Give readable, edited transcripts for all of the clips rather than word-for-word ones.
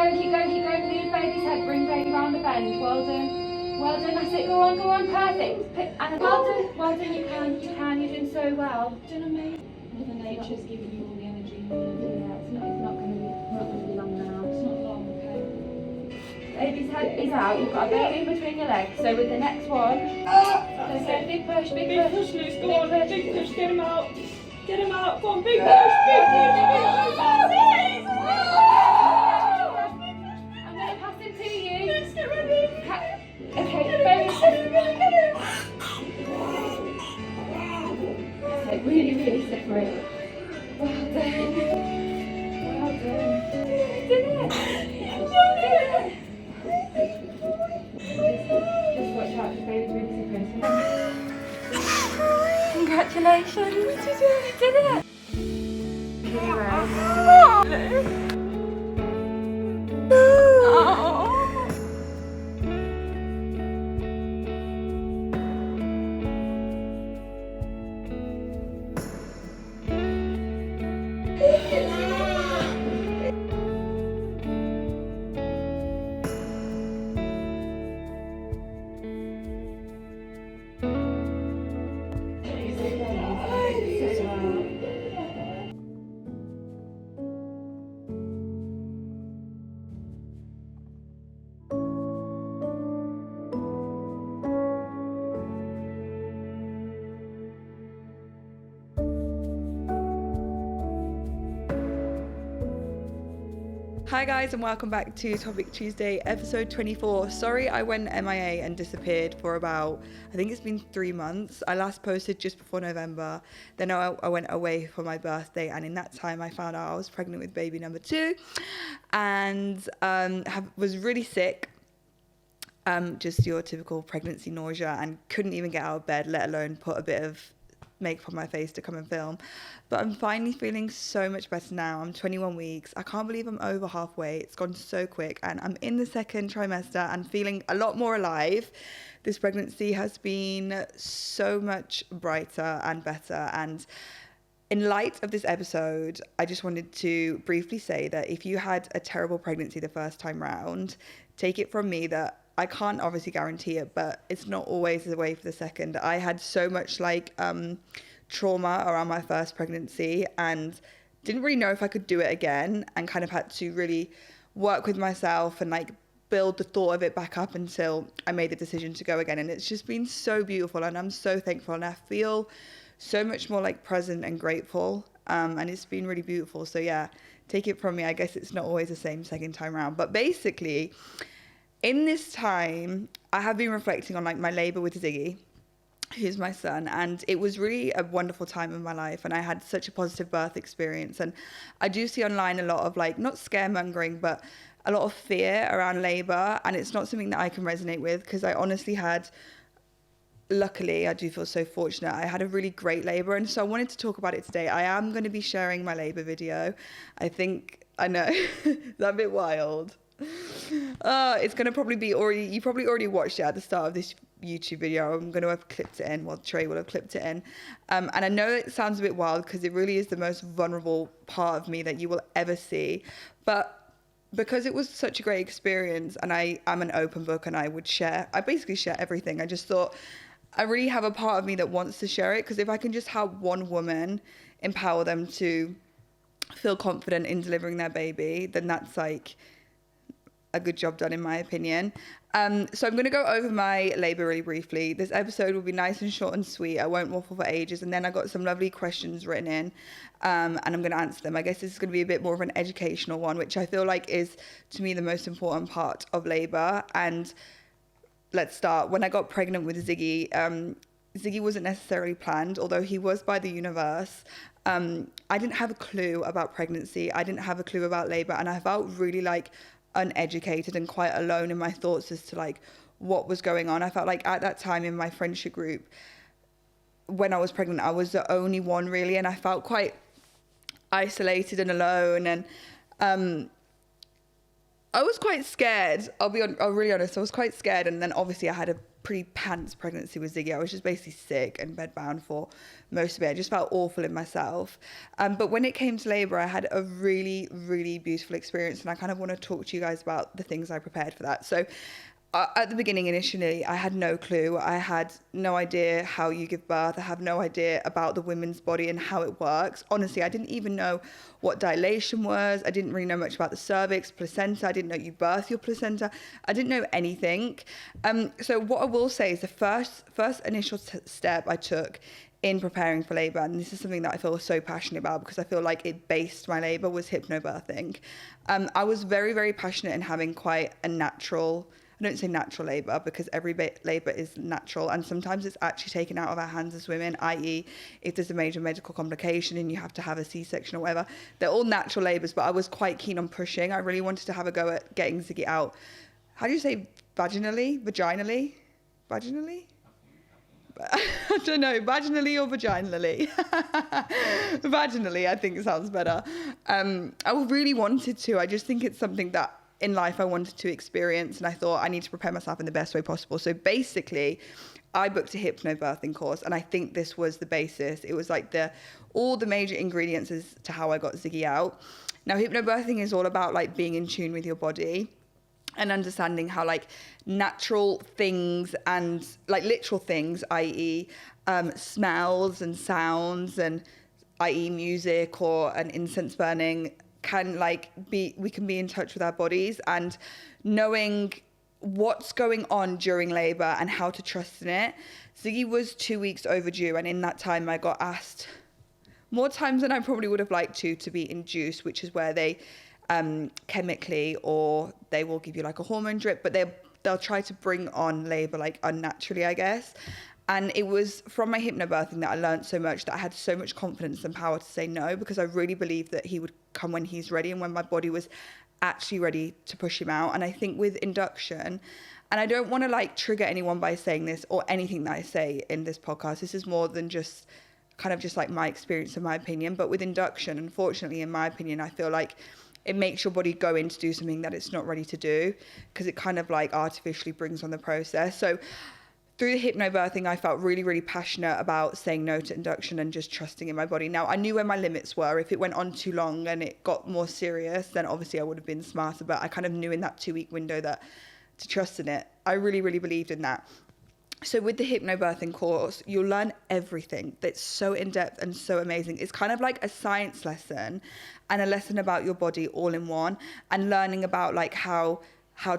going, keep going. Lean baby's head, bring baby round the bend. Well done, that's it. Go on, perfect. And well done, you can, you're doing so well. Do you know what I mean? Nature's giving you all the energy. Yeah, it's not going to be long now. It's not long, okay? Baby's head is out, you've got a baby in between your legs. So with the next one, big push. Big push, Luce, go on, big push, get him out. Get him out, go on, big push, big push. I'm going to pass him to you. Let's get ready. Okay, baby. It's really separate. Well done. You did it. Just watch out for baby's really separate. Congratulations. You did it. Hi guys, and welcome back to Topic Tuesday, episode 24. Sorry I went MIA and disappeared for about, I think it's been 3 months. I last posted just before November. Then I went away for my birthday, and in that time I found out I was pregnant with baby number 2 and was really sick. Just your typical pregnancy nausea, and couldn't even get out of bed, let alone put a bit of makeup on my face to come and film. But I'm finally feeling so much better now. I'm 21 weeks. I can't believe I'm over halfway. It's gone so quick, and I'm in the second trimester and feeling a lot more alive. This pregnancy has been so much brighter and better, and in light of this episode, I just wanted to briefly say that if you had a terrible pregnancy the first time round, take it from me that I can't obviously guarantee it, but it's not always the way for the second. I had so much trauma around my first pregnancy and didn't really know if I could do it again, and kind of had to really work with myself and build the thought of it back up until I made the decision to go again. And it's just been so beautiful, and I'm so thankful, and I feel so much more present and grateful, and it's been really beautiful. So yeah, take it from me. I guess it's not always the same second time around, but basically in this time, I have been reflecting on my labour with Ziggy, who's my son, and it was really a wonderful time in my life, and I had such a positive birth experience. And I do see online a lot of not scaremongering, but a lot of fear around labour, and it's not something that I can resonate with, because I honestly luckily, I do feel so fortunate, I had a really great labour, and so I wanted to talk about it today. I am going to be sharing my labour video. I know, that's a bit wild. It's going to probably be you probably already watched it at the start of this YouTube video. I'm going to have clipped it in, Trey will have clipped it in. And I know it sounds a bit wild, because it really is the most vulnerable part of me that you will ever see. But because it was such a great experience, and I am an open book, and I basically share everything. I just thought I really have a part of me that wants to share it, because if I can just help one woman, empower them to feel confident in delivering their baby, then that's a good job done, in my opinion. So I'm going to go over my labour really briefly. This episode will be nice and short and sweet. I won't waffle for ages. And then I got some lovely questions written in, and I'm going to answer them. I guess this is going to be a bit more of an educational one, which I feel is, to me, the most important part of labour. And let's start. When I got pregnant with Ziggy, Ziggy wasn't necessarily planned, although he was by the universe. I didn't have a clue about pregnancy. I didn't have a clue about labour, and I felt really uneducated and quite alone in my thoughts as to what was going on. I felt at that time in my friendship group, when I was pregnant, I was the only one really, and I felt quite isolated and alone, and I was quite scared. I'll be really honest, I was quite scared. And then obviously I had pretty pants pregnancy with Ziggy. I was just basically sick and bedbound for most of it. I just felt awful in myself. But when it came to labour, I had a really, really beautiful experience, and I kind of want to talk to you guys about the things I prepared for that. So at the beginning, initially, I had no clue. I had no idea how you give birth. I have no idea about the women's body and how it works. Honestly, I didn't even know what dilation was. I didn't really know much about the cervix, placenta. I didn't know you birth your placenta. I didn't know anything. So what I will say is the first initial step I took in preparing for labour, and this is something that I feel so passionate about because I feel like it based my labour, was hypno-birthing. I was very, very passionate in having quite a natural, I don't say natural labour because every labour is natural, and sometimes it's actually taken out of our hands as women, i.e. if there's a major medical complication and you have to have a C-section or whatever. They're all natural labours, but I was quite keen on pushing. I really wanted to have a go at getting Ziggy out. How do you say vaginally? Vaginally? I don't know, vaginally or vaginally? Vaginally, I think sounds better. I really wanted to. I just think it's something that in life I wanted to experience, and I thought I need to prepare myself in the best way possible. So basically, I booked a hypno-birthing course, and I think this was the basis. It was like all the major ingredients as to how I got Ziggy out. Now, hypno-birthing is all about like being in tune with your body and understanding how like natural things and like literal things, i.e. Smells and sounds, and i.e. music or an incense burning, we can be in touch with our bodies, and knowing what's going on during labour and how to trust in it. Ziggy was 2 weeks overdue, and in that time I got asked more times than I probably would have liked to be induced, which is where they chemically, or they will give you like a hormone drip, but they'll try to bring on labour like unnaturally, I guess. And it was from my hypnobirthing that I learned so much, that I had so much confidence and power to say no, because I really believed that he would come when he's ready and when my body was actually ready to push him out. And I think with induction, and I don't want to like trigger anyone by saying this or anything that I say in this podcast, this is more than just kind of just like my experience and my opinion, but with induction, unfortunately, in my opinion, I feel like it makes your body go in to do something that it's not ready to do, because it kind of like artificially brings on the process. So through the hypnobirthing, I felt really, really passionate about saying no to induction and just trusting in my body. Now, I knew where my limits were. If it went on too long and it got more serious, then obviously I would have been smarter, but I kind of knew in that 2 week window that to trust in it. I really, really believed in that. So with the hypnobirthing course, you'll learn everything that's so in-depth and so amazing. It's kind of like a science lesson and a lesson about your body all in one, and learning about like how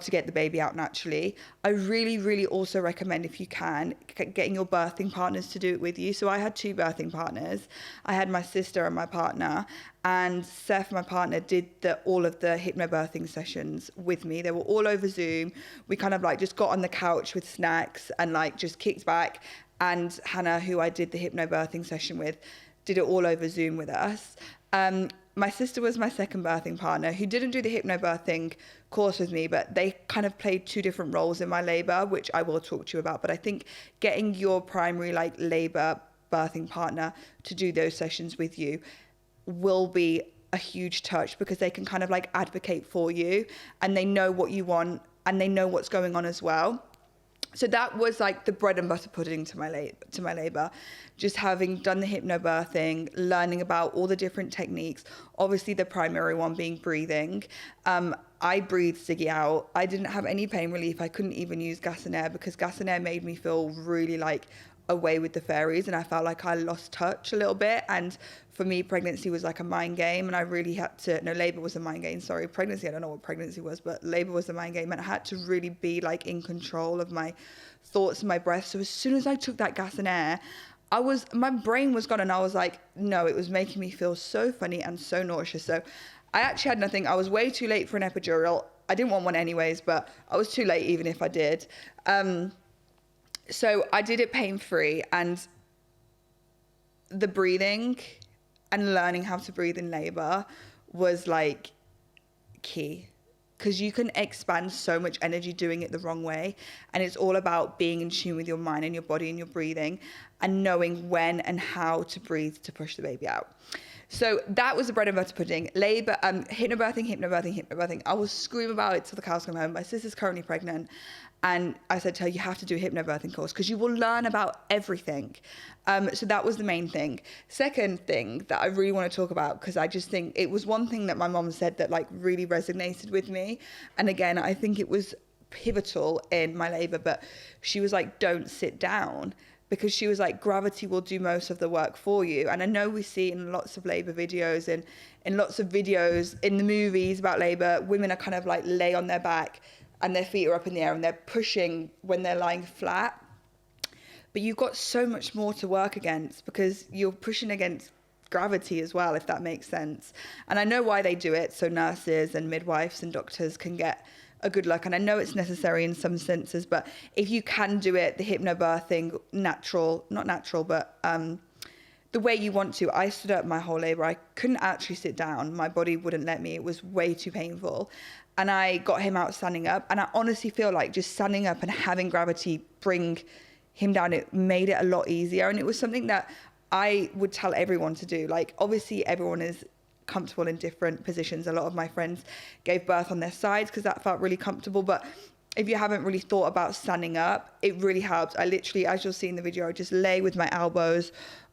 to get the baby out naturally. I really, really also recommend, if you can, getting your birthing partners to do it with you. So I had 2 birthing partners. I had my sister and my partner, and Seth, my partner, did all of the hypnobirthing sessions with me. They were all over Zoom. We kind of like just got on the couch with snacks and like just kicked back. And Hannah, who I did the hypnobirthing session with, did it all over Zoom with us. My sister was my second birthing partner, who didn't do the hypnobirthing course with me, but they kind of played 2 different roles in my labour, which I will talk to you about. But I think getting your primary like labour birthing partner to do those sessions with you will be a huge touch, because they can kind of like advocate for you, and they know what you want and they know what's going on as well. So that was like the bread and butter pudding to my labour. Just having done the hypnobirthing, learning about all the different techniques, obviously the primary one being breathing. I breathed Ziggy out. I didn't have any pain relief. I couldn't even use gas and air, because gas and air made me feel really like away with the fairies, and I felt like I lost touch a little bit. And for me, pregnancy was like a mind game, and I really had to, no, labour was a mind game, sorry. Pregnancy, I don't know what pregnancy was, but labour was a mind game, and I had to really be like in control of my thoughts and my breath. So as soon as I took that gas and air, my brain was gone, and I was like, no, it was making me feel so funny and so nauseous. So I actually had nothing. I was way too late for an epidural. I didn't want one anyways, but I was too late even if I did. So I did it pain-free, and the breathing and learning how to breathe in labour was like key, because you can expand so much energy doing it the wrong way. And it's all about being in tune with your mind and your body and your breathing, and knowing when and how to breathe to push the baby out. So that was the bread and butter pudding. Labour, hypnobirthing. I will scream about it till the cows come home. My sister's currently pregnant. And I said to her, you have to do a hypnobirthing course because you will learn about everything. So that was the main thing. Second thing that I really want to talk about, because I just think it was one thing that my mom said that like really resonated with me. And again, I think it was pivotal in my labour, but she was like, don't sit down, because she was like, gravity will do most of the work for you. And I know we see in lots of labour videos and in lots of videos in the movies about labour, women are kind of like lay on their back and their feet are up in the air and they're pushing when they're lying flat. But you've got so much more to work against because you're pushing against gravity as well, if that makes sense. And I know why they do it, so nurses and midwives and doctors can get a good look. And I know it's necessary in some senses, but if you can do it, the hypnobirthing, not natural, but the way you want to. I stood up my whole labour. I couldn't actually sit down. My body wouldn't let me. It was way too painful. And I got him out standing up. And I honestly feel like just standing up and having gravity bring him down, it made it a lot easier. And it was something that I would tell everyone to do. Like, obviously everyone is comfortable in different positions. A lot of my friends gave birth on their sides because that felt really comfortable. But if you haven't really thought about standing up, it really helps. I literally, as you'll see in the video, I just lay with my elbows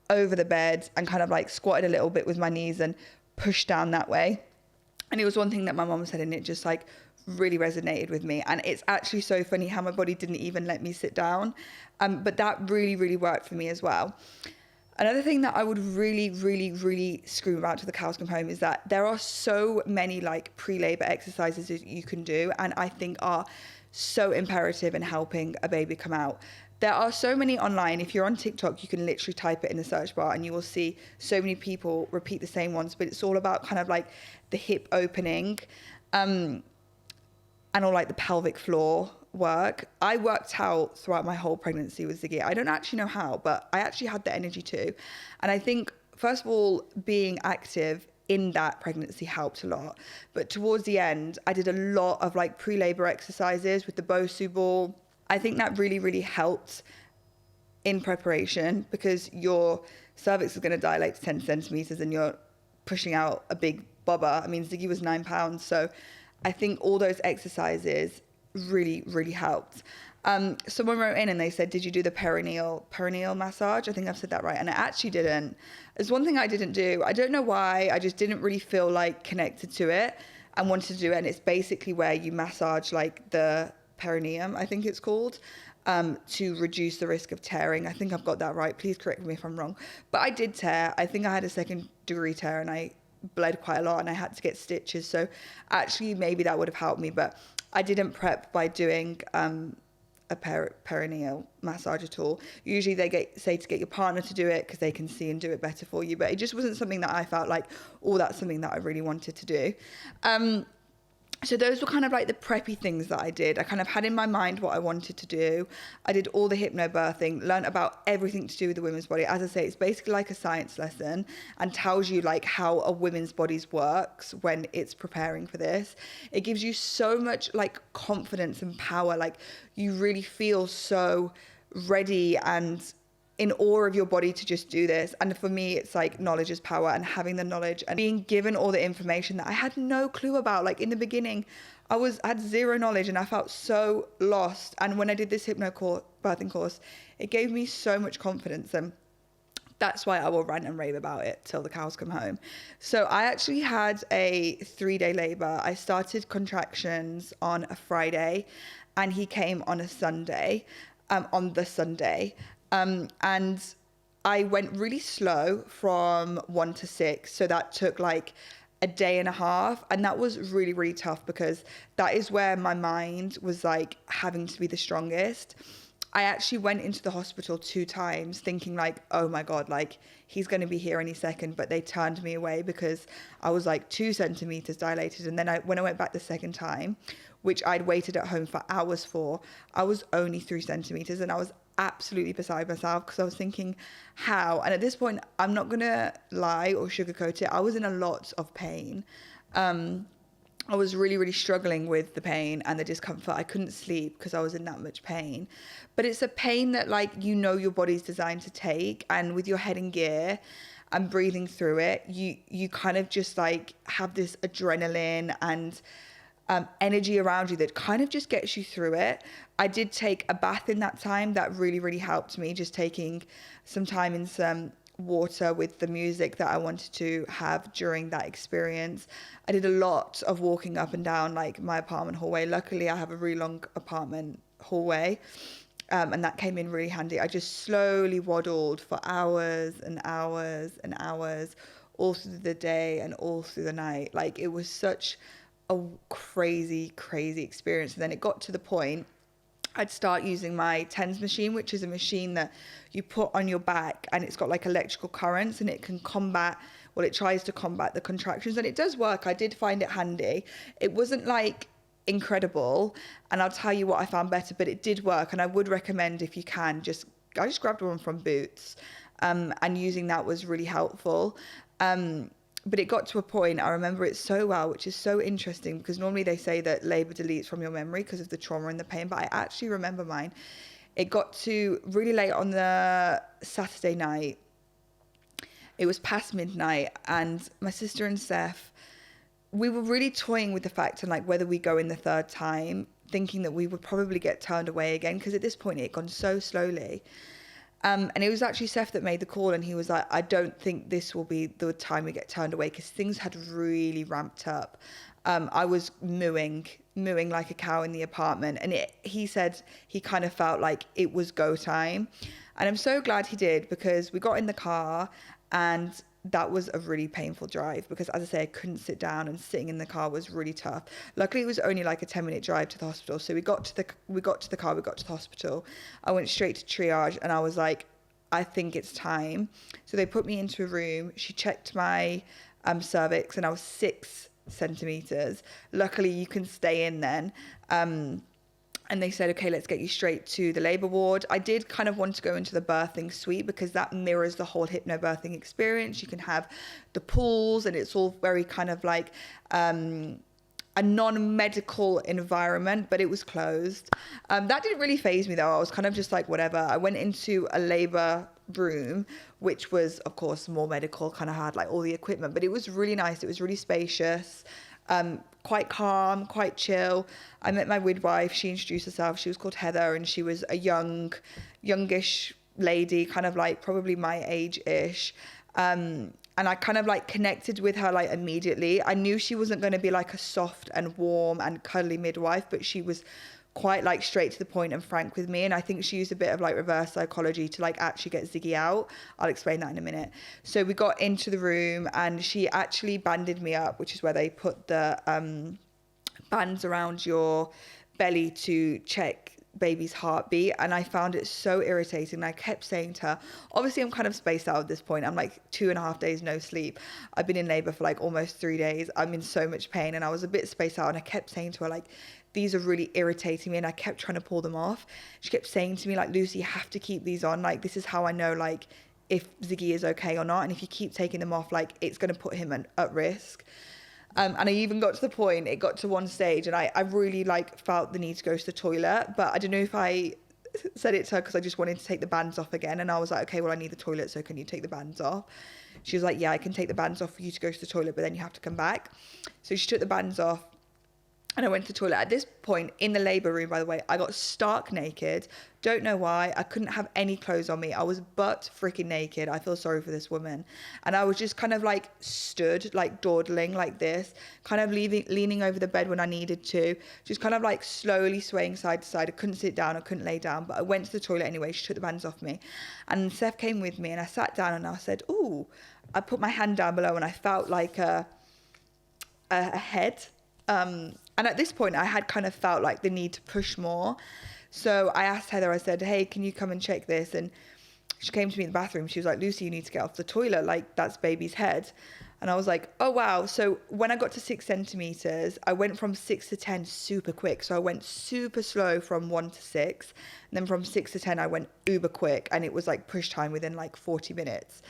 over the bed and kind of like squatted a little bit with my knees and pushed down that way. And it was one thing that my mom said, and it just like really resonated with me. And it's actually so funny how my body didn't even let me sit down. But that really, really worked for me as well. Another thing that I would really, really, really scream about till the cows come home is that there are so many like pre-labor exercises that you can do, and I think are so imperative in helping a baby come out. There are so many online. If you're on TikTok, you can literally type it in the search bar and you will see so many people repeat the same ones, but it's all about kind of like the hip opening and all like the pelvic floor work. I worked out throughout my whole pregnancy with Ziggy. I don't actually know how, but I actually had the energy to. And I think, first of all, being active in that pregnancy helped a lot. But towards the end, I did a lot of like pre-labor exercises with the Bosu ball. I think that really, really helped in preparation because your cervix is going to dilate to 10 centimeters and you're pushing out a big bobber. I mean, Ziggy was 9 pounds. So I think all those exercises really, really helped. Someone wrote in and they said, did you do the perineal massage? I think I've said that right. And I actually didn't. There's one thing I didn't do. I don't know why. I just didn't really feel like connected to it and wanted to do it. And it's basically where you massage like the perineum, I think it's called, to reduce the risk of tearing. I think I've got that right. Please correct me if I'm wrong. But I did tear. I think I had a 2nd-degree tear and I bled quite a lot and I had to get stitches. So actually maybe that would have helped me, but I didn't prep by doing a perineal massage at all. Usually they say to get your partner to do it because they can see and do it better for you, but it just wasn't something that I felt like, oh, that's something that I really wanted to do. So those were kind of like the preppy things that I did. I kind of had in my mind what I wanted to do. I did all the hypnobirthing, learned about everything to do with the women's body. As I say, it's basically like a science lesson and tells you like how a women's bodies works when it's preparing for this. It gives you so much like confidence and power. Like you really feel so ready and in awe of your body to just do this. And for me, it's like knowledge is power, and having the knowledge and being given all the information that I had no clue about. Like in the beginning, I had zero knowledge and I felt so lost. And when I did this hypnobirthing course, it gave me so much confidence. And that's why I will rant and rave about it till the cows come home. So I actually had a 3-day labor. I started contractions on a Friday and he came on a Sunday, on the Sunday. And I went really slow from 1 to 6. So that took like a day and a half. And that was really, really tough because that is where my mind was like having to be the strongest. I actually went into the hospital 2 times thinking like, oh my God, like he's going to be here any second. But they turned me away because I was like 2 centimeters dilated. And then when I went back the 2nd time, which I'd waited at home for hours for, I was only 3 centimeters and I was absolutely beside myself because I was thinking how. And at this point, I'm not gonna lie or sugarcoat it, I was in a lot of pain. I was really, really struggling with the pain and the discomfort. I couldn't sleep because I was in that much pain. But it's a pain that like, you know, your body's designed to take, and with your head in gear and breathing through it, you kind of just like have this adrenaline and energy around you that kind of just gets you through it. I did take a bath in that time. That really, really helped me, just taking some time in some water with the music that I wanted to have during that experience. I did a lot of walking up and down like my apartment hallway. Luckily, I have a really long apartment hallway. And that came in really handy. I just slowly waddled for hours and hours and hours, all through the day and all through the night. Like, it was such a crazy, crazy experience. And then it got to the point I'd start using my TENS machine, which is a machine that you put on your back, and it's got like electrical currents, and it can combat, well, it tries to combat the contractions, and it does work. I did find it handy. It wasn't like incredible, and I'll tell you what I found better, but it did work. And I would recommend, if you can, I just grabbed one from Boots, and using that was really helpful. But it got to a point, I remember it so well, which is so interesting, because normally they say that labor deletes from your memory because of the trauma and the pain, but I actually remember mine. It got to really late on the Saturday night. It was past midnight, and my sister and Seth, we were really toying with the fact and like whether we go in the third time, thinking that we would probably get turned away again, because at this point it had gone so slowly. And it was actually Seth that made the call, and he was like, I don't think this will be the time we get turned away, because things had really ramped up. I was mooing like a cow in the apartment, and he said he kind of felt like it was go time. And I'm so glad he did, because we got in the car, and that was a really painful drive, because as I say, I couldn't sit down, and sitting in the car was really tough. Luckily, it was only like a 10-minute drive to the hospital. So we got to the car, we got to the hospital. I went straight to triage, and I was like, I think it's time. So they put me into a room. She checked my cervix, and I was 6 centimeters. Luckily, you can stay in then. And they said, okay, let's get you straight to the labor ward. I did kind of want to go into the birthing suite, because that mirrors the whole hypno-birthing experience. You can have the pools, and it's all very kind of like a non-medical environment, but it was closed. That didn't really faze me though. I was kind of just like, whatever. I went into a labor room, which was of course more medical, kind of had like all the equipment, but it was really nice. It was really spacious. Quite calm, quite chill. I met my midwife. She introduced herself. She was called Heather, and she was a youngish lady, kind of like probably my age-ish. And I kind of like connected with her like immediately. I knew she wasn't going to be like a soft and warm and cuddly midwife, but she was quite like straight to the point and frank with me. And I think she used a bit of like reverse psychology to like actually get Ziggy out. I'll explain that in a minute. So we got into the room, and she actually banded me up, which is where they put the bands around your belly to check baby's heartbeat. And I found it so irritating. I kept saying to her, obviously I'm kind of spaced out at this point. I'm like 2.5 days no sleep. I've been in labor for like almost 3 days. I'm in so much pain, and I was a bit spaced out, and I kept saying to her like, these are really irritating me, and I kept trying to pull them off. She kept saying to me like, Lucy, you have to keep these on. Like, this is how I know like if Ziggy is okay or not. And if you keep taking them off, like it's going to put him at risk. And I even got to the point, it got to one stage, and I really like felt the need to go to the toilet, but I don't know if I said it to her because I just wanted to take the bands off again. And I was like, okay, well, I need the toilet, so can you take the bands off? She was like, yeah, I can take the bands off for you to go to the toilet, but then you have to come back. So she took the bands off, and I went to the toilet. At this point in the labor room, by the way, I got stark naked. Don't know why. I couldn't have any clothes on me. I was butt freaking naked. I feel sorry for this woman. And I was just kind of like stood, like dawdling like this, kind of leaning over the bed when I needed to, just kind of like slowly swaying side to side. I couldn't sit down. I couldn't lay down, but I went to the toilet anyway. She took the bands off me. And Seth came with me, and I sat down, and I said, ooh, I put my hand down below, and I felt like a head. And at this point, I had kind of felt like the need to push more. So I asked Heather, I said, hey, can you come and check this? And she came to me in the bathroom. She was like, Lucy, you need to get off the toilet. Like, that's baby's head. And I was like, oh, wow. So when I got to 6 centimeters, I went from 6 to 10 super quick. So I went super slow from 1 to 6. And then from 6 to 10, I went uber quick. And it was like push time within like 40 minutes,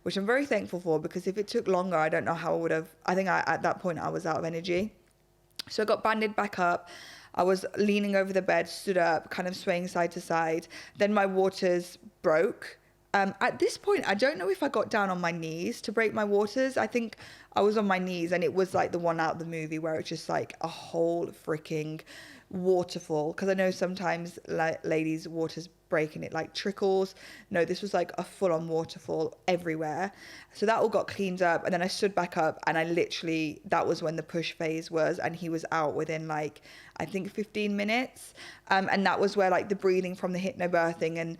which I'm very thankful for, because if it took longer, I don't know how I would have. I think at that point, I was out of energy. So I got banded back up. I was leaning over the bed, stood up, kind of swaying side to side. Then my waters broke. At this point, I don't know if I got down on my knees to break my waters. I think I was on my knees, and it was like the one out of the movie where it's just like a whole freaking waterfall. Because I know sometimes ladies' waters break and it like trickles. No, this was like a full-on waterfall everywhere. So that all got cleaned up, and then I stood back up, and that was when the push phase was, and he was out within like, I think 15 minutes. And that was where like the breathing from the hypno-birthing and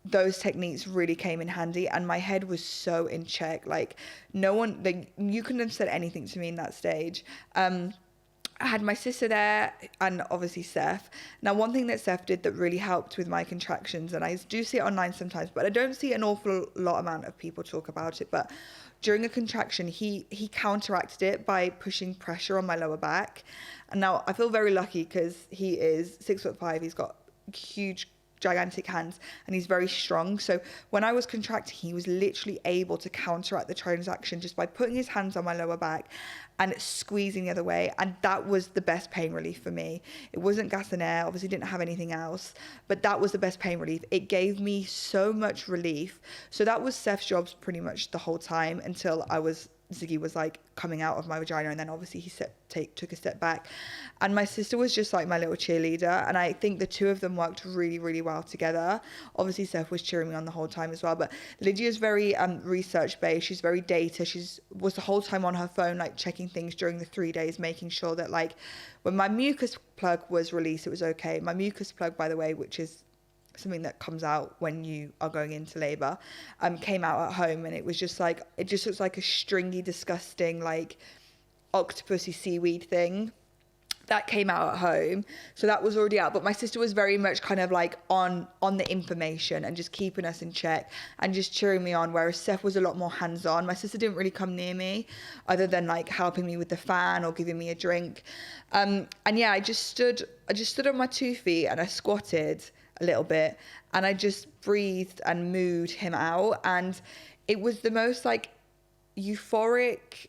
those techniques really came in handy, and my head was so in check. Like no one, like you couldn't have said anything to me in that stage. I had my sister there and obviously Seth. Now, one thing that Seth did that really helped with my contractions, and I do see it online sometimes, but I don't see an awful lot amount of people talk about it, but during a contraction, he counteracted it by pushing pressure on my lower back. And now I feel very lucky because he is 6'5". He's got huge gigantic hands, and he's very strong. So when I was contracting, he was literally able to counteract the transaction just by putting his hands on my lower back and squeezing the other way, and that was the best pain relief for me. It wasn't gas and air, obviously didn't have anything else, but that was the best pain relief. It gave me so much relief. So that was Seth's jobs pretty much the whole time until Ziggy was like coming out of my vagina, and then obviously he took a step back, and my sister was just like my little cheerleader, and I think the two of them worked really, really well together. Obviously Seth was cheering me on the whole time as well, but Lydia's very research based. She's very data. Was the whole time on her phone, like checking things during the 3 days, making sure that like when my mucus plug was released, it was okay. My mucus plug, by the way, which is something that comes out when you are going into labor, came out at home, and it was just like, it just looks like a stringy, disgusting, like octopusy seaweed thing that came out at home. So that was already out, but my sister was very much kind of like on the information and just keeping us in check and just cheering me on, whereas Seth was a lot more hands-on. My sister didn't really come near me other than like helping me with the fan or giving me a drink. And yeah, I just stood on my 2 feet and I squatted a little bit, and I just breathed and moved him out, and it was the most like euphoric,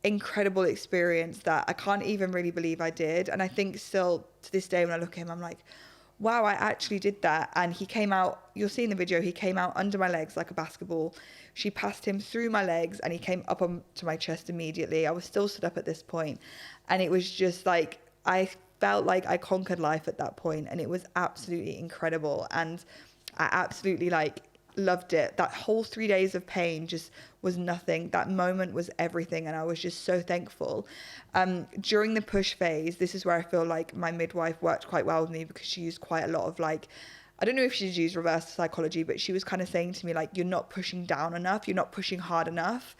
incredible experience that I can't even really believe I did. And I think still to this day when I look at him, I'm like, wow, I actually did that. And he came out, you'll see in the video, he came out under my legs like a basketball. She passed him through my legs and he came up onto my chest immediately. I was still stood up at this point, and it was just like, I felt like I conquered life at that point, and it was absolutely incredible, and I absolutely like loved it. That whole 3 days of pain just was nothing. That moment was everything, and I was just so thankful. During the push phase, this is where I feel like my midwife worked quite well with me, because she used quite a lot of like, I don't know if she's used reverse psychology, but she was kind of saying to me like, you're not pushing down enough, you're not pushing hard enough.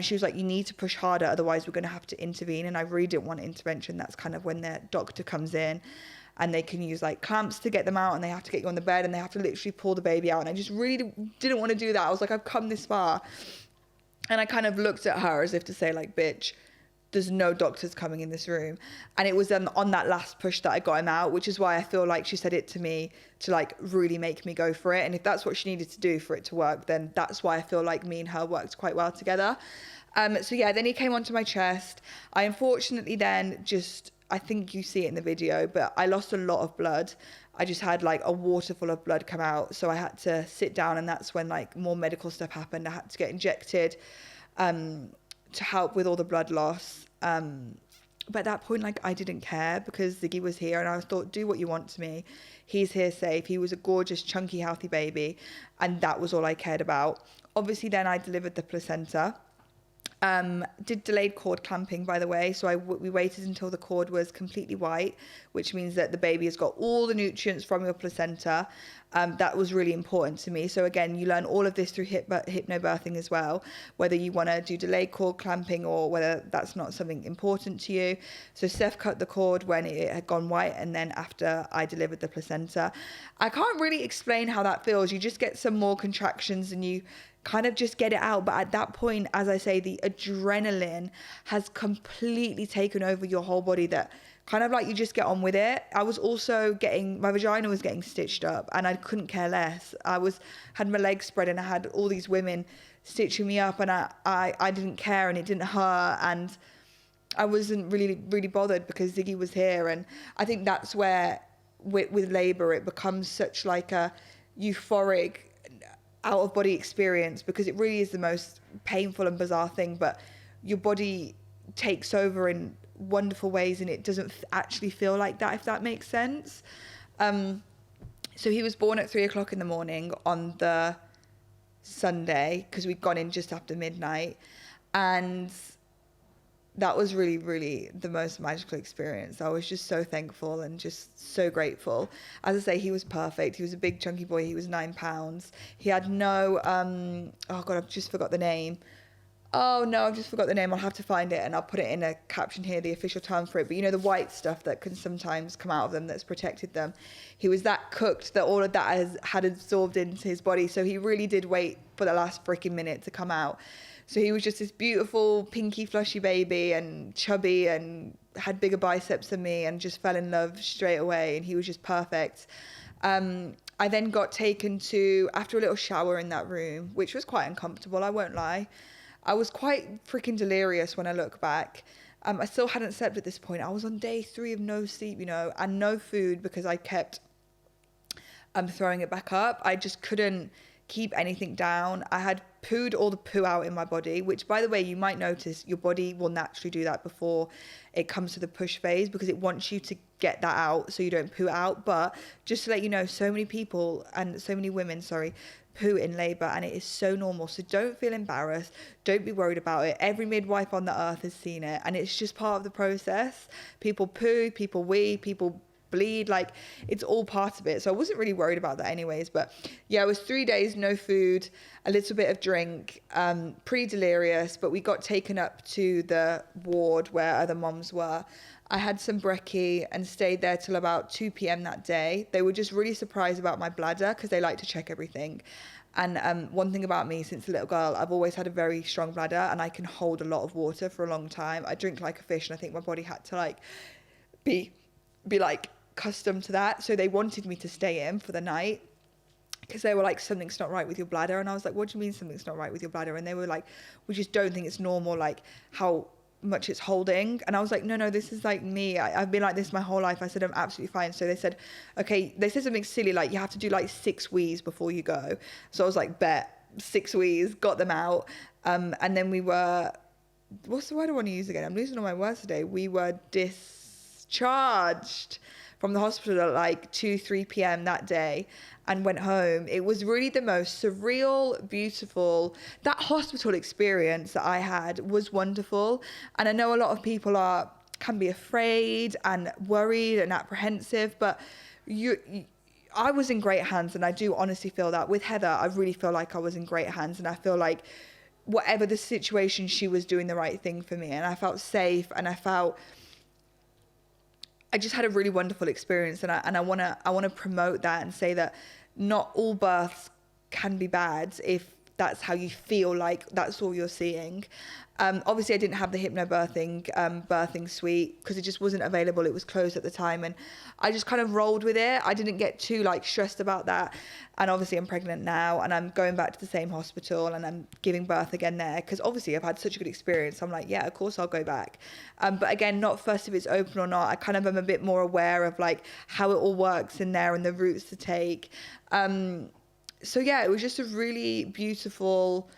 She was like, you need to push harder, otherwise we're going to have to intervene. And I really didn't want intervention. That's kind of when their doctor comes in, and they can use like clamps to get them out, and they have to get you on the bed, and they have to literally pull the baby out. And I just really didn't want to do that. I was like, I've come this far. And I kind of looked at her as if to say like, bitch, there's no doctors coming in this room. And it was then on that last push that I got him out, which is why I feel like she said it to me to like really make me go for it. And if that's what she needed to do for it to work, then that's why I feel like me and her worked quite well together. So yeah, then he came onto my chest. I unfortunately then I think you see it in the video, but I lost a lot of blood. I just had like a waterfall of blood come out. So I had to sit down, and that's when like more medical stuff happened. I had to get injected to help with all the blood loss. But at that point, like I didn't care, because Ziggy was here, and I thought, do what you want to me. He's here safe. He was a gorgeous, chunky, healthy baby, and that was all I cared about. Obviously then I delivered the placenta. Did delayed cord clamping, by the way. So we waited until the cord was completely white, which means that the baby has got all the nutrients from your placenta. That was really important to me. So again, you learn all of this through hypno-birthing as well, whether you want to do delayed cord clamping or whether that's not something important to you. So Seth cut the cord when it had gone white, and then after I delivered the placenta. I can't really explain how that feels. You just get some more contractions and you kind of just get it out. But at that point, as I say, the adrenaline has completely taken over your whole body, that kind of like you just get on with it. I was also my vagina was getting stitched up, and I couldn't care less. Had my legs spread, and I had all these women stitching me up, and I didn't care, and it didn't hurt, and I wasn't really bothered because Ziggy was here. And I think that's where with labor, it becomes such like a euphoric, out of body experience, because it really is the most painful and bizarre thing, but your body takes over in wonderful ways and it doesn't actually feel like that, if that makes sense. So he was born at 3:00 in the morning on the Sunday, because we'd gone in just after midnight, and that was really, really the most magical experience. I was just so thankful and just so grateful. As I say, he was perfect. He was a big chunky boy. He was 9 pounds. He had no oh god, I've just forgot the name. Oh no, I've just forgot the name. I'll have to find it and I'll put it in a caption here, the official term for it. But you know, the white stuff that can sometimes come out of them that's protected them. He was that cooked that all of that had absorbed into his body. So he really did wait for the last freaking minute to come out. So he was just this beautiful, pinky, flushy baby and chubby and had bigger biceps than me and just fell in love straight away. And he was just perfect. I then got taken to, after a little shower in that room, which was quite uncomfortable, I won't lie. I was quite freaking delirious when I look back. I still hadn't slept at this point. I was on day 3 of no sleep, you know, and no food because I kept throwing it back up. I just couldn't keep anything down. I had pooed all the poo out in my body, which, by the way, you might notice your body will naturally do that before it comes to the push phase, because it wants you to get that out so you don't poo out. But just to let you know, so many people and so many women, poo in labour, and it is so normal. So don't feel embarrassed, don't be worried about it. Every midwife on the earth has seen it, and it's just part of the process. People poo, people wee, people bleed, like it's all part of it. So I wasn't really worried about that anyways. But yeah, it was 3 days, no food, a little bit of drink, pretty delirious. But we got taken up to the ward where other moms were. I had some brekkie and stayed there till about 2 p.m. that day. They were just really surprised about my bladder because they like to check everything. And one thing about me, since a little girl, I've always had a very strong bladder and I can hold a lot of water for a long time. I drink like a fish, and I think my body had to like be like accustomed to that. So they wanted me to stay in for the night because they were like, something's not right with your bladder. And I was like, what do you mean something's not right with your bladder? And they were like, we just don't think it's normal, like how much it's holding. And I was like, no, this is like me. I've been like this my whole life. I said, I'm absolutely fine. So they said, okay, they said something silly like you have to do like 6 wees before you go. So I was like, bet, 6 wees, got them out. And then we were, what's the word I want to use again? I'm losing all my words today. We were discharged from the hospital at like 2-3 p.m. that day and went home. It was really the most surreal, beautiful, that hospital experience that I had was wonderful. And I know a lot of people can be afraid and worried and apprehensive, but I was in great hands, and I do honestly feel that. With Heather, I really feel like I was in great hands, and I feel like whatever the situation, she was doing the right thing for me, and I felt safe, and I just had a really wonderful experience, and I want to promote that and say that not all births can be bad if that's how you feel like that's all you're seeing. Obviously, I didn't have the Hypno-birthing birthing suite because it just wasn't available. It was closed at the time, and I just kind of rolled with it. I didn't get too like stressed about that. And obviously, I'm pregnant now, and I'm going back to the same hospital, and I'm giving birth again there because obviously I've had such a good experience. I'm like, yeah, of course I'll go back. But again, not fussed if it's open or not. I kind of am a bit more aware of like how it all works in there and the routes to take. So yeah, it was just a really beautiful,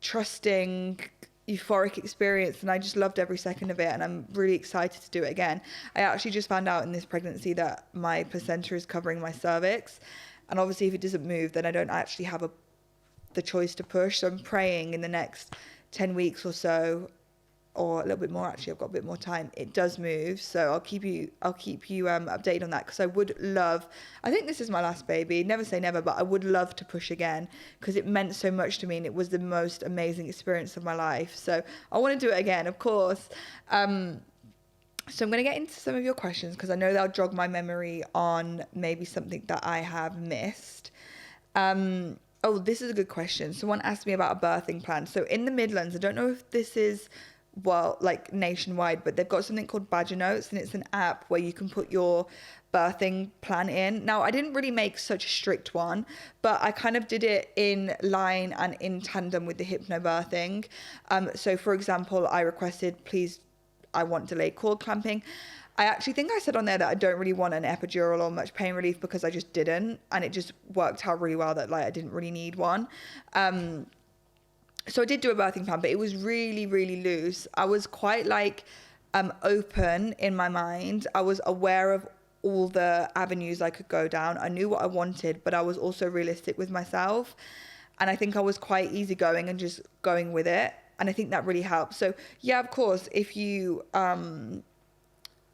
trusting, euphoric experience, and I just loved every second of it, and I'm really excited to do it again. I actually just found out in this pregnancy that my placenta is covering my cervix, and obviously if it doesn't move, then I don't actually have the choice to push. So I'm praying in the next 10 weeks or so, or a little bit more, actually I've got a bit more time, it does move. So I'll keep you updated on that, because I would love, I think this is my last baby, never say never, but I would love to push again because it meant so much to me, and it was the most amazing experience of my life. So I want to do it again, of course. So I'm going to get into some of your questions because I know they'll jog my memory on maybe something that I have missed. Oh, this is a good question. Someone asked me about a birthing plan. So in the Midlands, I don't know if this is like nationwide, but they've got something called Badger Notes, and it's an app where you can put your birthing plan in. Now, I didn't really make such a strict one, but I kind of did it in line and in tandem with the Hypno-birthing. So for example, I requested, please, I want delayed cord clamping. I actually think I said on there that I don't really want an epidural or much pain relief because I just didn't, and it just worked out really well that like I didn't really need one. So I did do a birthing plan, but it was really, really loose. I was quite like open in my mind. I was aware of all the avenues I could go down. I knew what I wanted, but I was also realistic with myself. And I think I was quite easygoing and just going with it. And I think that really helped. So yeah, of course, if you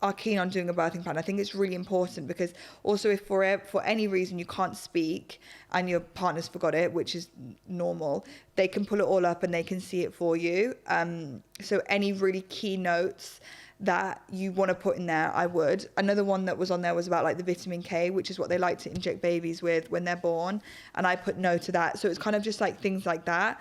are keen on doing a birthing plan, I think it's really important, because also if for any reason you can't speak and your partner's forgot it, which is normal, they can pull it all up and they can see it for you. So any really key notes that you want to put in there, I would. Another one that was on there was about like the vitamin K, which is what they like to inject babies with when they're born, and I put no to that. So it's kind of just like things like that,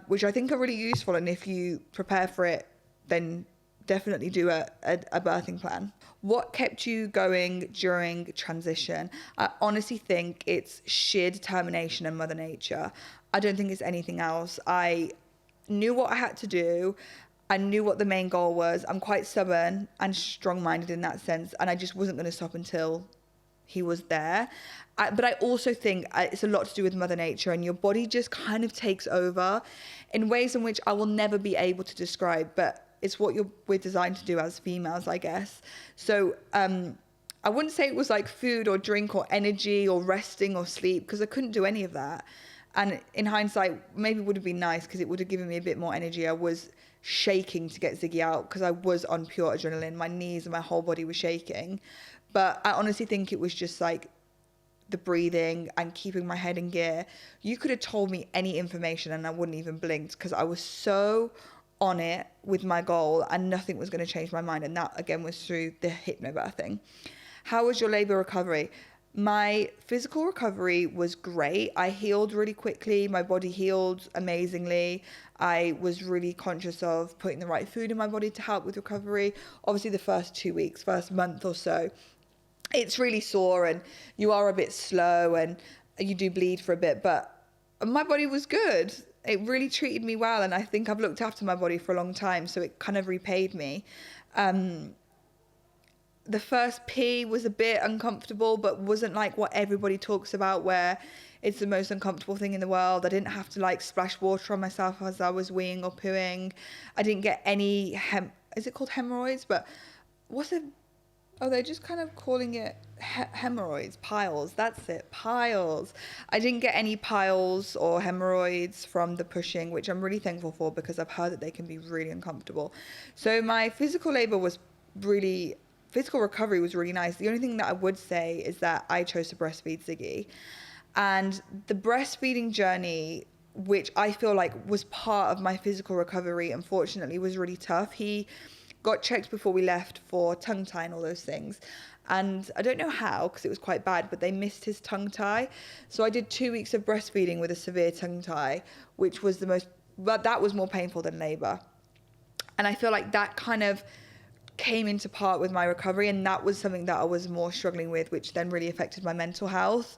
which I think are really useful, and if you prepare for it, then definitely do a birthing plan. What kept you going during transition? I honestly think it's sheer determination and Mother Nature. I don't think it's anything else. I knew what I had to do. I knew what the main goal was. I'm quite stubborn and strong-minded in that sense, and I just wasn't going to stop until he was there. But I also think it's a lot to do with Mother Nature, and your body just kind of takes over in ways in which I will never be able to describe, but it's what we're designed to do as females, I guess. So I wouldn't say it was like food or drink or energy or resting or sleep, because I couldn't do any of that. And in hindsight, maybe it would have been nice because it would have given me a bit more energy. I was shaking to get Ziggy out because I was on pure adrenaline. My knees and my whole body were shaking. But I honestly think it was just like the breathing and keeping my head in gear. You could have told me any information and I wouldn't even blinked, because I was so on it with my goal and nothing was going to change my mind. And that again was through the hypnobirthing. How was your labor recovery? My physical recovery was great. I healed really quickly. My body healed amazingly. I was really conscious of putting the right food in my body to help with recovery. Obviously the first 2 weeks, first month or so, it's really sore and you are a bit slow and you do bleed for a bit, but my body was good. It really treated me well, and I think I've looked after my body for a long time, so it kind of repaid me. The first pee was a bit uncomfortable, but wasn't like what everybody talks about, where it's the most uncomfortable thing in the world. I didn't have to like splash water on myself as I was weeing or pooing. I didn't get any is it called hemorrhoids? But what's it? Oh, they're just kind of calling it hemorrhoids, piles. That's it, piles. I didn't get any piles or hemorrhoids from the pushing, which I'm really thankful for, because I've heard that they can be really uncomfortable. So my physical recovery was really nice. The only thing that I would say is that I chose to breastfeed Ziggy. And the breastfeeding journey, which I feel like was part of my physical recovery, unfortunately, was really tough. He got checked before we left for tongue tie and all those things. And I don't know how, because it was quite bad, but they missed his tongue tie. So I did 2 weeks of breastfeeding with a severe tongue tie, which was that was more painful than labor. And I feel like that kind of came into part with my recovery, and that was something that I was more struggling with, which then really affected my mental health.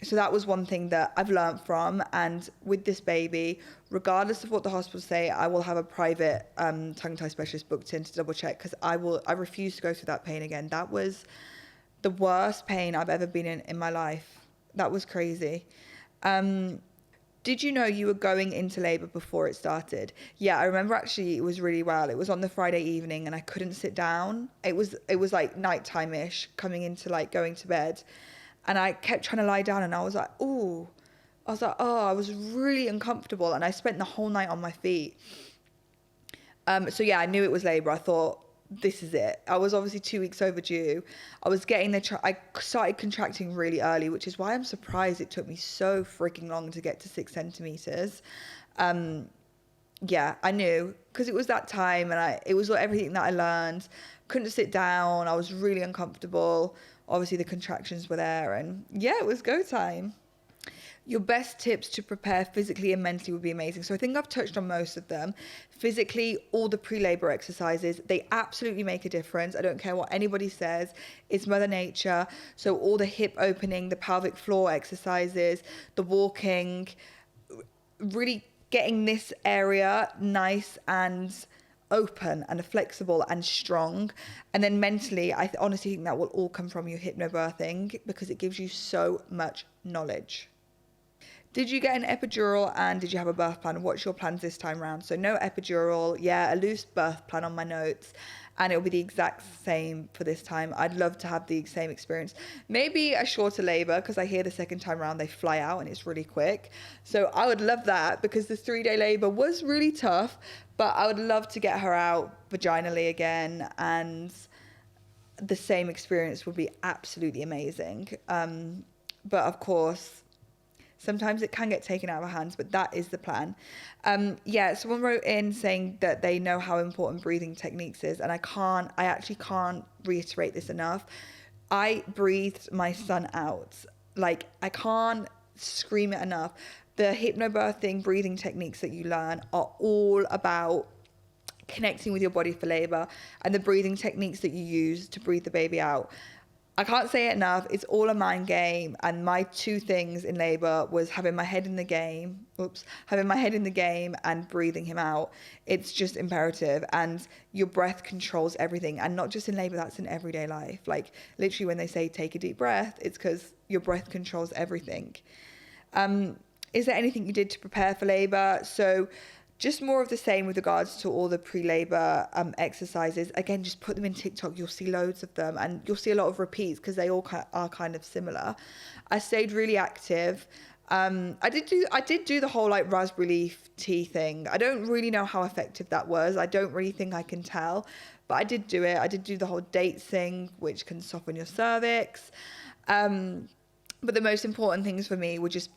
So that was one thing that I've learned from. And with this baby, regardless of what the hospital say, I will have a private tongue tie specialist booked in to double check, because I refuse to go through that pain again. That was the worst pain I've ever been in my life. That was crazy. Did you know you were going into labor before it started? Yeah, I remember actually it was really well. It was on the Friday evening and I couldn't sit down. It was like nighttime-ish, coming into like going to bed. And I kept trying to lie down and I was like, oh, I was really uncomfortable. And I spent the whole night on my feet. So yeah, I knew it was labor. I thought, this is it. I was obviously 2 weeks overdue. I was getting I started contracting really early, which is why I'm surprised it took me so freaking long to get to 6 centimeters. Yeah, I knew, because it was that time and it was everything that I learned. Couldn't sit down. I was really uncomfortable. Obviously the contractions were there, and yeah, it was go time. Your best tips to prepare physically and mentally would be amazing. So I think I've touched on most of them. Physically, all the pre-labor exercises, they absolutely make a difference. I don't care what anybody says. It's Mother Nature. So all the hip opening, the pelvic floor exercises, the walking, really getting this area nice and open and flexible and strong. And then mentally, I honestly think that will all come from your hypnobirthing, because it gives you so much knowledge. Did you get an epidural and did you have a birth plan? What's your plans this time around? So no epidural, yeah, a loose birth plan on my notes, and it'll be the exact same for this time. I'd love to have the same experience. Maybe a shorter labour, because I hear the second time around they fly out and it's really quick. So I would love that, because the 3-day labour was really tough, but I would love to get her out vaginally again, and the same experience would be absolutely amazing. But of course, sometimes it can get taken out of our hands, but that is the plan. Someone wrote in saying that they know how important breathing techniques is, and I actually can't reiterate this enough. I breathed my son out. Like, I can't scream it enough. The hypnobirthing breathing techniques that you learn are all about connecting with your body for labor, and the breathing techniques that you use to breathe the baby out. I can't say it enough. It's all a mind game. And my 2 things in labor was having my head in the game and breathing him out. It's just imperative. And your breath controls everything. And not just in labor, that's in everyday life. Like, literally when they say take a deep breath, it's because your breath controls everything. Is there anything you did to prepare for labor? So just more of the same with regards to all the pre-labor exercises. Again, just put them in TikTok. You'll see loads of them, and you'll see a lot of repeats because they all are kind of similar. I stayed really active. I did do the whole like raspberry leaf tea thing. I don't really know how effective that was. I don't really think I can tell, but I did do it. I did do the whole dates thing, which can soften your cervix. But the most important things for me were just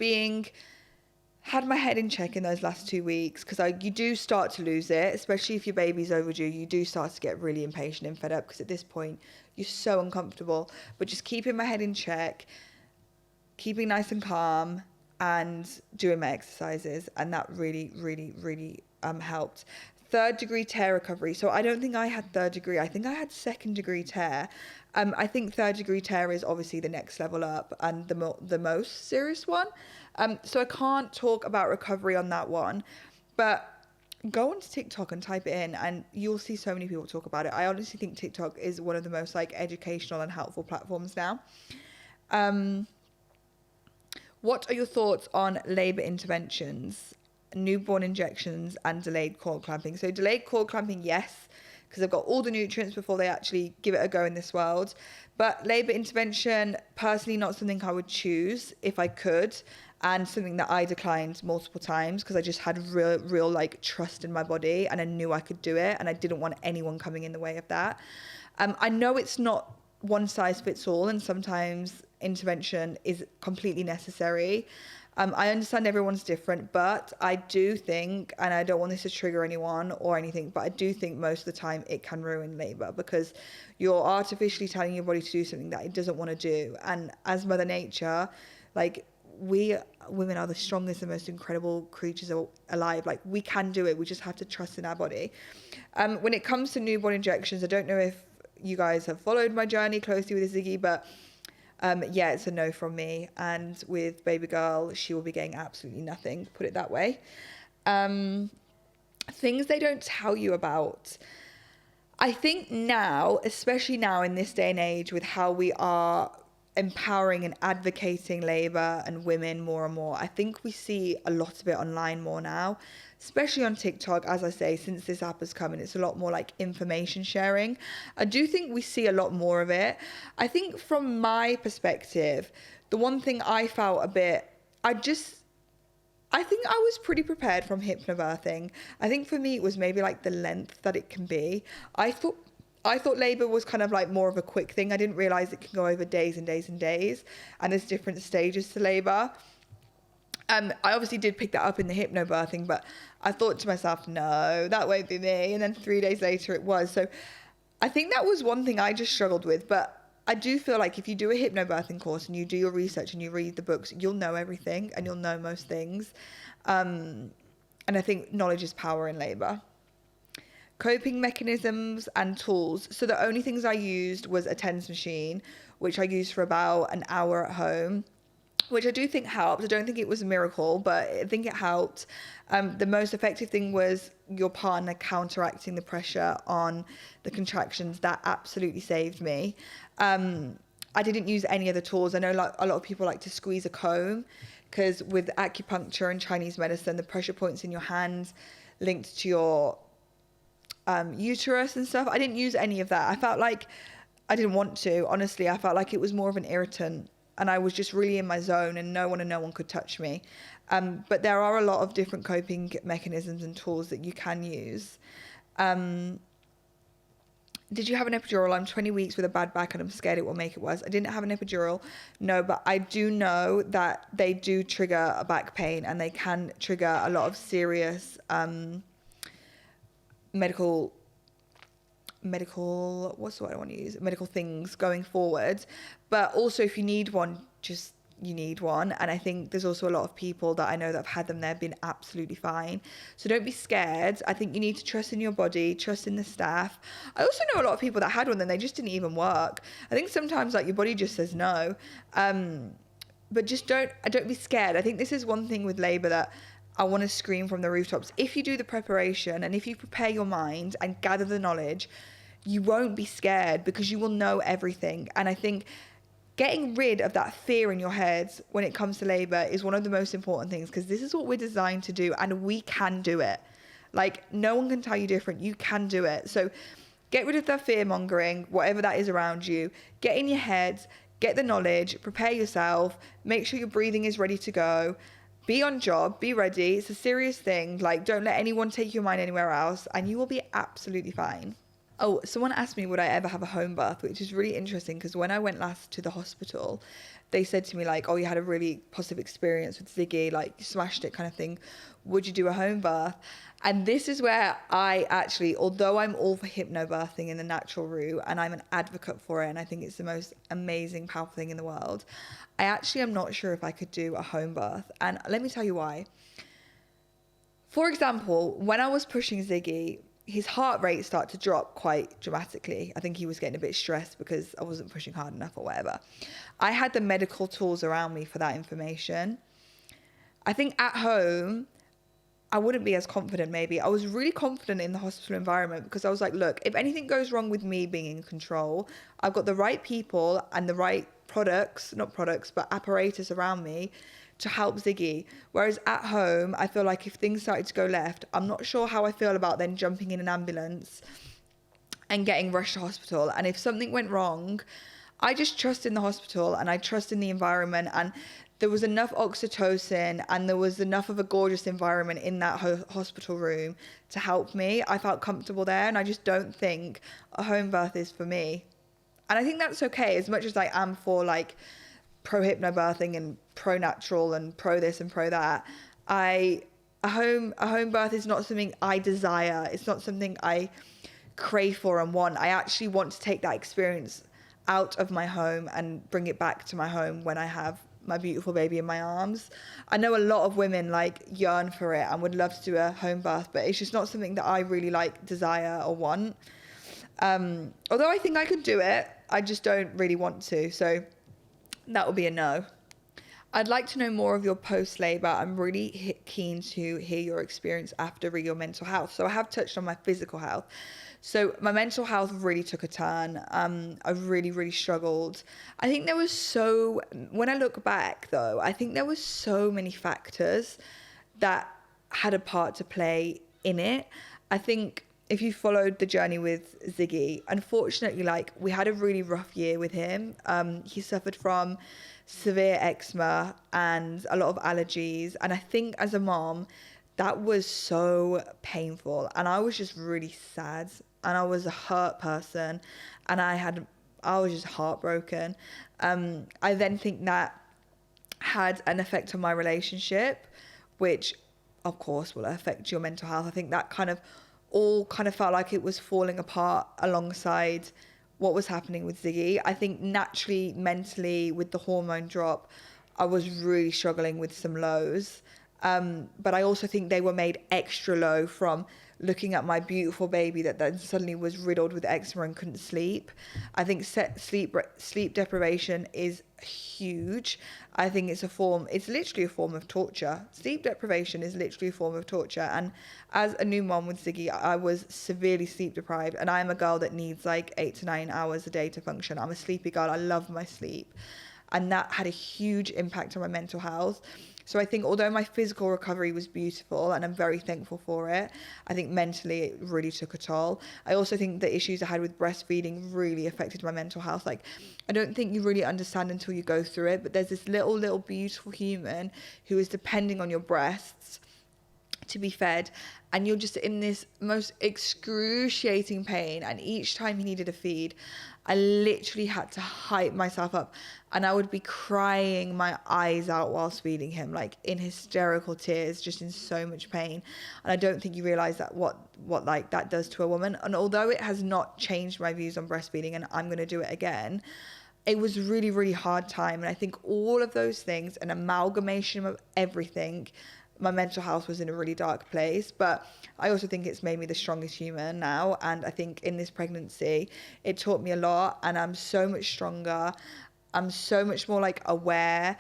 had my head in check in those last 2 weeks, because you do start to lose it, especially if your baby's overdue. You do start to get really impatient and fed up, because at this point you're so uncomfortable. But just keeping my head in check, keeping nice and calm, and doing my exercises, and that really, really, really helped. 3rd degree tear recovery. So I don't think I had 3rd degree. I think I had 2nd degree tear. I think 3rd degree tear is obviously the next level up and the most serious one. So I can't talk about recovery on that one, but go onto TikTok and type it in and you'll see so many people talk about it. I honestly think TikTok is one of the most like educational and helpful platforms now. What are your thoughts on labour interventions, newborn injections and delayed cord clamping? So delayed cord clamping, yes, because they've got all the nutrients before they actually give it a go in this world. But labour intervention, personally not something I would choose if I could, and something that I declined multiple times because I just had real like trust in my body and I knew I could do it and I didn't want anyone coming in the way of that. I know it's not one size fits all and sometimes intervention is completely necessary. I understand everyone's different, but I do think, and I don't want this to trigger anyone or anything, but I do think most of the time it can ruin labour because you're artificially telling your body to do something that it doesn't want to do. And as Mother Nature, like, we women are the strongest and most incredible creatures alive. Like, we can do it. We just have to trust in our body. When it comes to newborn injections, I don't know if you guys have followed my journey closely with Ziggy, but yeah, it's a no from me. And with baby girl, she will be getting absolutely nothing, put it that way. Things they don't tell you about. I think now, especially now in this day and age, with how we are empowering and advocating labour and women more and more, I think we see a lot of it online more now, especially on TikTok. As I say, since this app has come in, it's a lot more like information sharing. I do think we see a lot more of it. I think from my perspective, the one thing I felt a bit, I think I was pretty prepared from hypnobirthing. I think for me it was maybe like the length that it can be. I thought labour was kind of like more of a quick thing. I didn't realise it can go over days and days and days, and there's different stages to labour. I obviously did pick that up in the hypnobirthing, but I thought to myself, no, that won't be me. And then 3 days later it was. So I think that was one thing I just struggled with. But I do feel like if you do a hypnobirthing course and you do your research and you read the books, you'll know everything and you'll know most things. And I think knowledge is power in labour. Coping mechanisms and tools. So the only things I used was a TENS machine, which I used for about an hour at home. which I do think helped. I don't think it was a miracle, but I think it helped. The most effective thing was your partner counteracting the pressure on the contractions. That absolutely saved me. I didn't use any other tools. I know like a lot of people like to squeeze a comb, because with acupuncture and Chinese medicine, the pressure points in your hands linked to your uterus and stuff. I didn't use any of that. I felt like I didn't want to. Honestly, I felt like it was more of an irritant, and I was just really in my zone, and no one could touch me. But there are a lot of different coping mechanisms and tools that you can use. Did you have an epidural? I'm 20 weeks with a bad back and I'm scared it will make it worse. I didn't have an epidural, no, but I do know that they do trigger a back pain, and they can trigger a lot of serious medical, what's the word I want to use? Medical things going forward. But also, if you need one, you need one. And I think there's also a lot of people that I know that have had them, they've been absolutely fine. So don't be scared. I think you need to trust in your body, trust in the staff. I also know a lot of people that had one and they just didn't even work. I think sometimes like your body just says no. But just don't be scared. I think this is one thing with labour that I want to scream from the rooftops. If you do the preparation and if you prepare your mind and gather the knowledge, you won't be scared because you will know everything. And I think getting rid of that fear in your head when it comes to labour is one of the most important things, because this is what we're designed to do and we can do it. Like, no one can tell you different. You can do it. So get rid of that fear mongering, whatever that is around you. Get in your head, get the knowledge, prepare yourself, make sure your breathing is ready to go. Be on job, be ready. It's a serious thing. Like, don't let anyone take your mind anywhere else and you will be absolutely fine. Oh, someone asked me, would I ever have a home birth, which is really interesting because when I went last to the hospital, they said to me like, oh, you had a really positive experience with Ziggy, like you smashed it kind of thing. Would you do a home birth? And this is where I actually, although I'm all for hypno-birthing in the natural route and I'm an advocate for it and I think it's the most amazing, powerful thing in the world, I actually am not sure if I could do a home birth. And let me tell you why. For example, when I was pushing Ziggy, his heart rate started to drop quite dramatically. I think he was getting a bit stressed because I wasn't pushing hard enough or whatever. I had the medical tools around me for that information. I think at home, I wouldn't be as confident maybe. I was really confident in the hospital environment because I was like, look, if anything goes wrong with me being in control, I've got the right people and the right but apparatus around me to help Ziggy. Whereas at home, I feel like if things started to go left, I'm not sure how I feel about then jumping in an ambulance and getting rushed to hospital. And if something went wrong, I just trust in the hospital and I trust in the environment. And there was enough oxytocin and there was enough of a gorgeous environment in that hospital room to help me. I felt comfortable there, and I just don't think a home birth is for me. And I think that's okay, as much as I am for like pro hypnobirthing and pro natural and pro this and pro that. A home birth is not something I desire. It's not something I crave for and want. I actually want to take that experience out of my home and bring it back to my home when I have my beautiful baby in my arms. I know a lot of women like yearn for it and would love to do a home birth, but it's just not something that I really like desire or want. Although I think I could do it, I just don't really want to. So that would be a no. I'd like to know more of your post-labour. I'm really keen to hear your experience after your mental health. So I have touched on my physical health. So my mental health really took a turn. I really, really struggled. I think when I look back though, I think there was so many factors that had a part to play in it. I think if you followed the journey with Ziggy, unfortunately, like we had a really rough year with him. He suffered from severe eczema and a lot of allergies. And I think as a mom, that was so painful. And I was just really sad. And I was a hurt person. And I was just heartbroken. I then think that had an effect on my relationship, which of course will affect your mental health. I think that all felt like it was falling apart alongside what was happening with Ziggy. I think naturally, mentally, with the hormone drop, I was really struggling with some lows. But I also think they were made extra low from looking at my beautiful baby that then suddenly was riddled with eczema and couldn't sleep. I think sleep deprivation is huge. I think it's literally a form of torture. Sleep deprivation is literally a form of torture. And as a new mom with Ziggy, I was severely sleep deprived, and I'm a girl that needs like 8 to 9 hours a day to function. I'm a sleepy girl. I love my sleep. And that had a huge impact on my mental health. So I think although my physical recovery was beautiful and I'm very thankful for it, I think mentally it really took a toll. I also think the issues I had with breastfeeding really affected my mental health. Like, I don't think you really understand until you go through it, but there's this little beautiful human who is depending on your breasts to be fed, and you're just in this most excruciating pain, and each time he needed a feed, I literally had to hype myself up, and I would be crying my eyes out whilst feeding him, like in hysterical tears, just in so much pain. And I don't think you realize that what like that does to a woman. And although it has not changed my views on breastfeeding, and I'm going to do it again, it was really, really hard time. And I think all of those things, an amalgamation of everything, my mental health was in a really dark place. But I also think it's made me the strongest human now. And I think in this pregnancy, it taught me a lot, and I'm so much stronger. I'm so much more like aware.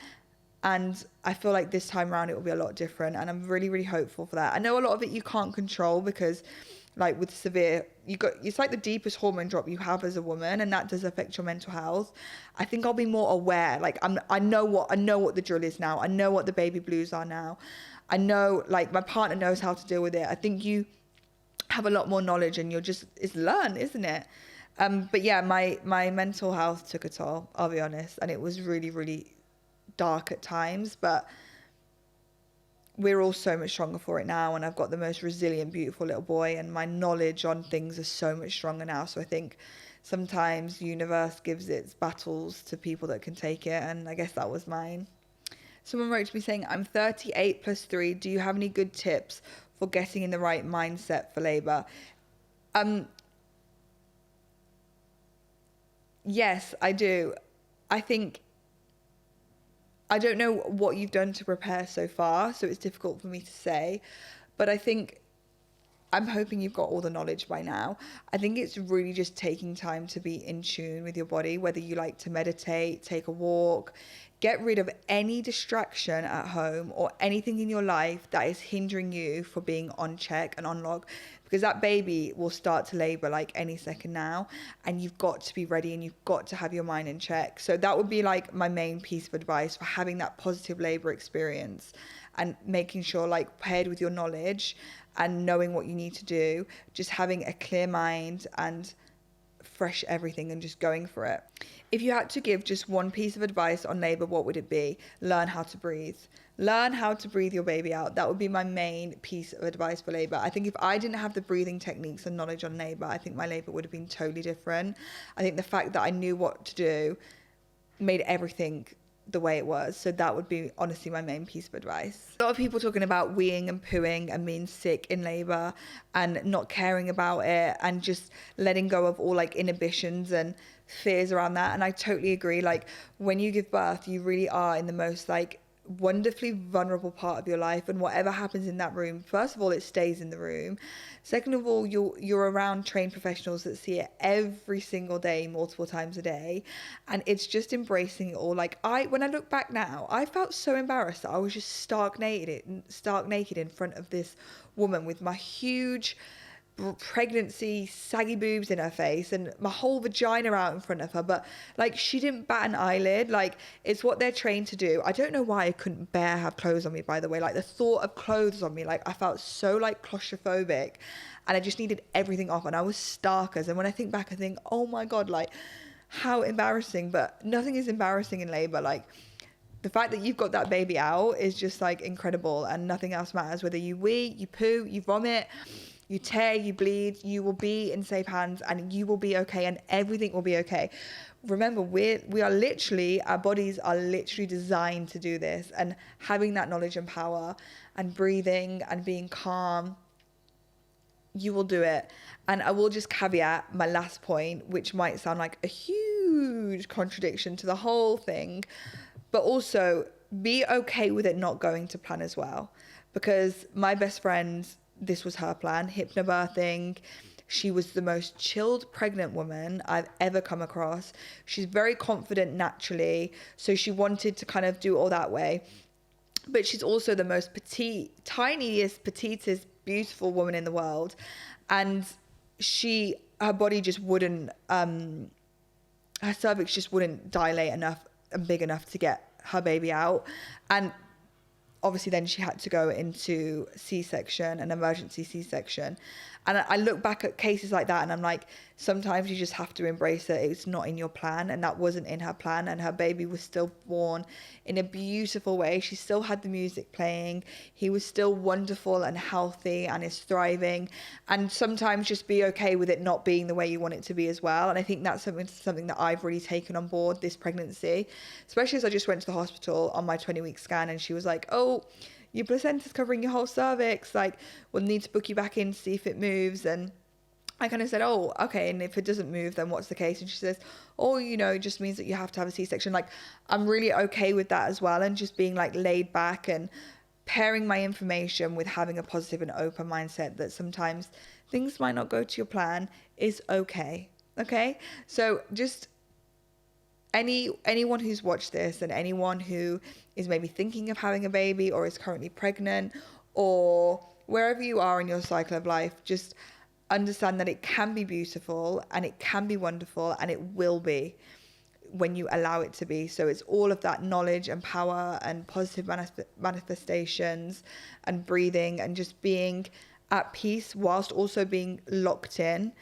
And I feel like this time around, it will be a lot different. And I'm really, really hopeful for that. I know a lot of it you can't control, because like with severe, it's like the deepest hormone drop you have as a woman, and that does affect your mental health. I think I'll be more aware. Like I know what the drill is now. I know what the baby blues are now. I know, like, my partner knows how to deal with it. I think you have a lot more knowledge, and it's learn, isn't it? But yeah, my mental health took a toll, I'll be honest. And it was really, really dark at times, but we're all so much stronger for it now. And I've got the most resilient, beautiful little boy, and my knowledge on things is so much stronger now. So I think sometimes the universe gives its battles to people that can take it. And I guess that was mine. Someone wrote to me saying, I'm 38 plus 3. Do you have any good tips for getting in the right mindset for labour? Yes, I do. I don't know what you've done to prepare so far, so it's difficult for me to say. But I think I'm hoping you've got all the knowledge by now. I think it's really just taking time to be in tune with your body, whether you like to meditate, take a walk, get rid of any distraction at home or anything in your life that is hindering you for being on check and on log, because that baby will start to labor like any second now, and you've got to be ready, and you've got to have your mind in check. So that would be like my main piece of advice for having that positive labor experience, and making sure, like, paired with your knowledge and knowing what you need to do, just having a clear mind and fresh everything and just going for it. If you had to give just one piece of advice on labour, what would it be? Learn how to breathe. Learn how to breathe your baby out. That would be my main piece of advice for labour. I think if I didn't have the breathing techniques and knowledge on labour, I think my labour would have been totally different. I think the fact that I knew what to do made everything the way it was. So that would be honestly my main piece of advice. A lot of people talking about weeing and pooing and being sick in labour and not caring about it and just letting go of all like inhibitions and fears around that. And I totally agree. Like, when you give birth, you really are in the most like wonderfully vulnerable part of your life, and whatever happens in that room, first of all, it stays in the room. Second of all, you're around trained professionals that see it every single day, multiple times a day, and it's just embracing it all. Like, when I look back now, I felt so embarrassed that I was just stark naked in front of this woman with my huge pregnancy saggy boobs in her face and my whole vagina out in front of her, but like, she didn't bat an eyelid. Like, it's what they're trained to do. I don't know why I couldn't bear have clothes on me, by the way. Like, the thought of clothes on me, like, I felt so like claustrophobic, and I just needed everything off, and I was starkers. And when I think back, I think, oh my god, like, how embarrassing. But nothing is embarrassing in labor. Like, the fact that you've got that baby out is just like incredible, and nothing else matters. Whether you wee, you poo, you vomit, you tear, you bleed, you will be in safe hands, and you will be okay, and everything will be okay. Remember, our bodies are literally designed to do this, and having that knowledge and power and breathing and being calm, you will do it. And I will just caveat my last point, which might sound like a huge contradiction to the whole thing, but also be okay with it not going to plan as well. Because my best friend this was her plan, hypno-birthing. She was the most chilled pregnant woman I've ever come across. She's very confident naturally, so she wanted to kind of do all that way. But she's also the most petite, tiniest, petitest, beautiful woman in the world. And her body just wouldn't, her cervix just wouldn't dilate enough and big enough to get her baby out. And obviously then she had to go into C-section, an emergency C-section. And I look back at cases like that and I'm like, sometimes you just have to embrace it. It's not in your plan, and that wasn't in her plan. And her baby was still born in a beautiful way. She still had the music playing. He was still wonderful and healthy and is thriving. And sometimes just be okay with it not being the way you want it to be as well. And I think that's something that I've really taken on board this pregnancy, especially as I just went to the hospital on my 20-week scan and she was like, oh, your placenta's covering your whole cervix, like we'll need to book you back in to see if it moves. And I kind of said, oh, okay, and if it doesn't move, then what's the case? And she says, oh, it just means that you have to have a C-section. Like, I'm really okay with that as well, and just being like laid back and pairing my information with having a positive and open mindset that sometimes things might not go to your plan is okay. So just anyone who's watched this and anyone who is maybe thinking of having a baby or is currently pregnant or wherever you are in your cycle of life, just understand that it can be beautiful and it can be wonderful, and it will be when you allow it to be. So it's all of that knowledge and power and positive manifestations and breathing and just being at peace whilst also being locked in.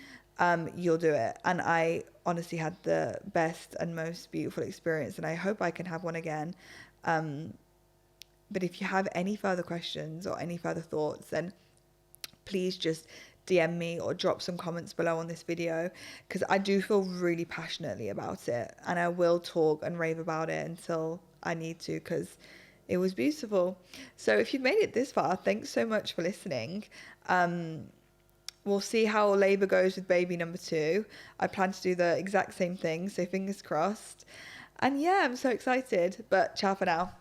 You'll do it. And I honestly had the best and most beautiful experience, and I hope I can have one again. But if you have any further questions or any further thoughts, then please just DM me or drop some comments below on this video, because I do feel really passionately about it, and I will talk and rave about it until I need to, because it was beautiful. So if you've made it this far, thanks so much for listening. We'll see how labour goes with baby number 2. I plan to do the exact same thing, so fingers crossed. And yeah, I'm so excited. But ciao for now.